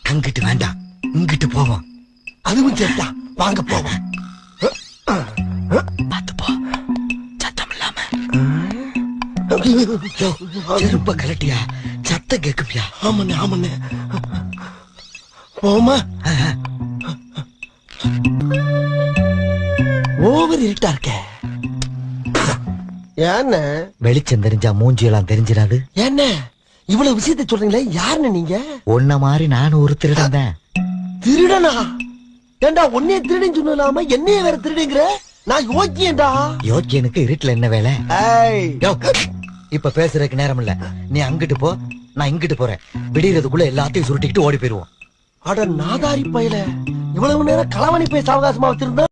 அங்கிட்டு வேண்டாம், இங்கிட்டு போவோம். அதுவும் சரிதான், வாங்க போவோம். பார்த்து போ, சத்தம் இல்லாம. செருப்ப கலட்டியா, சத்தம் கேக்குமியா? ஆமண்ணே ஆமண்ணே. போமா. ஓவர் இருட்டா இருக்க. ஏன்ன வெளிச்சம் தெரிஞ்சா மூஞ்சியெல்லாம் தெரிஞ்சிடாது. என்ன இவ்வளவு விஷயத்த சொல்றீங்களே, யாருன்னு நீங்க? உன்ன மாதிரி நானும் ஒரு திருடன் தான். திருடனா? ஏண்டா உன்னைய திருடன் சொல்லாம என்னைய வேற திருடுங்கிற? நான் யோக்கியேண்டா. யோக்கியனுக்கு இருட்டுல என்ன வேலை? இப்ப பேசுறதுக்கு நேரம் இல்ல. நீ அங்கிட்டு போ, நான் இங்கிட்டு போறேன். விடியறதுக்குள்ள எல்லாத்தையும் சுருட்டிக்கிட்டு ஓடி போயிருவோம். அட நாதாரி பயல, இவ்வளவு நேரம் களவணி பேச அவகாசமா வச்சிருந்தா